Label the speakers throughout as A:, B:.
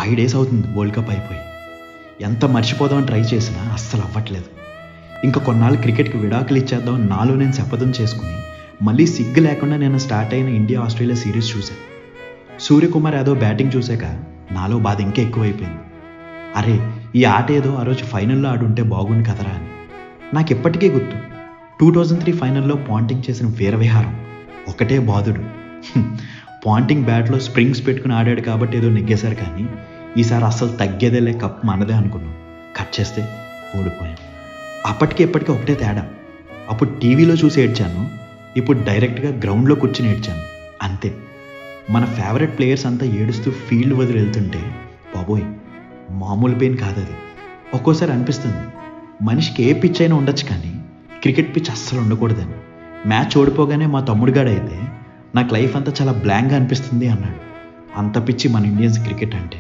A: 5 days అవుతుంది world cup అయిపోయి. ఎంత మర్చిపోదామని ట్రై చేసినా అస్సలు అవ్వట్లేదు. ఇంకా కొన్నాళ్ళు క్రికెట్కి విడాకులు ఇచ్చేద్దామని నాలో నేను శపథం చేసుకుని మళ్ళీ సిగ్గు లేకుండా నేను స్టార్ట్ అయిన ఇండియా ఆస్ట్రేలియా సిరీస్ చూశాను. సూర్యకుమార్ యాదవ్ బ్యాటింగ్ చూశాక నాలో బాధ ఇంకా ఎక్కువైపోయింది. అరే, ఈ ఆట ఏదో ఆ రోజు ఫైనల్లో ఆడుంటే బాగుంది కదరా అని. నాకు ఎప్పటికీ గుర్తు 2003 ఫైనల్లో పాంటింగ్ చేసిన వీరవిహారం. ఒకటే బాధుడు, పాంటింగ్ బ్యాట్లో స్ప్రింగ్స్ పెట్టుకుని ఆడాడు కాబట్టి ఏదో నెగ్గేశారు, కానీ ఈసారి అస్సలు తగ్గేదేలే, కప్ మనదే అనుకున్నాం. కట్ చేస్తే ఓడిపోయాం. అప్పటికి ఎప్పటికీ ఒకటే తేడా. అప్పుడు టీవీలో చూసి ఏడ్చాను, ఇప్పుడు డైరెక్ట్గా గ్రౌండ్లో కూర్చుని ఏడ్చాను. అంతే. మన ఫేవరెట్ ప్లేయర్స్ అంతా ఏడుస్తూ ఫీల్డ్ వదిలి వెళ్తుంటే బాబోయ్, మామూలు పెయిన్ కాదు అది. ఒక్కోసారి అనిపిస్తుంది మనిషికి ఏ పిచ్ అయినా ఉండొచ్చు, కానీ క్రికెట్ పిచ్ అస్సలు ఉండకూడదని. మ్యాచ్ ఓడిపోగానే మా తమ్ముడుగాడైతే నాకు లైఫ్ అంతా చాలా బ్లాంక్గా అనిపిస్తుంది అన్నాడు. అంత పిచ్చి మన ఇండియన్స్ క్రికెట్ అంటే.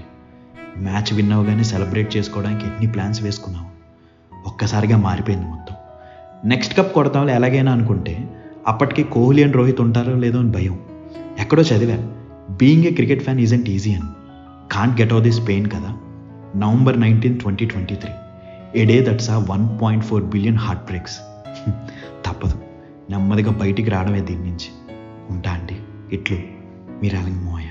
A: మ్యాచ్ విన్ అవగానే సెలబ్రేట్ చేసుకోవడానికి ఎన్ని ప్లాన్స్ వేసుకున్నాము. ఒక్కసారిగా మారిపోయింది మొత్తం. నెక్స్ట్ కప్ కొడతాంలో ఎలాగైనా అనుకుంటే అప్పటికి కోహ్లీ అండ్ రోహిత్ ఉంటారో లేదో అని భయం. ఎక్కడో చదివా, being a cricket fan isn't easy అని. Can't get out this pain కదా. November 19, 2023, a day that's uh 1.4 billion heart breaks. తప్పదు, నెమ్మదిగా బయటికి రావడమే దీని నుంచి. ఉంటా అండి. ఇట్లు మీరాలింగ మోయ.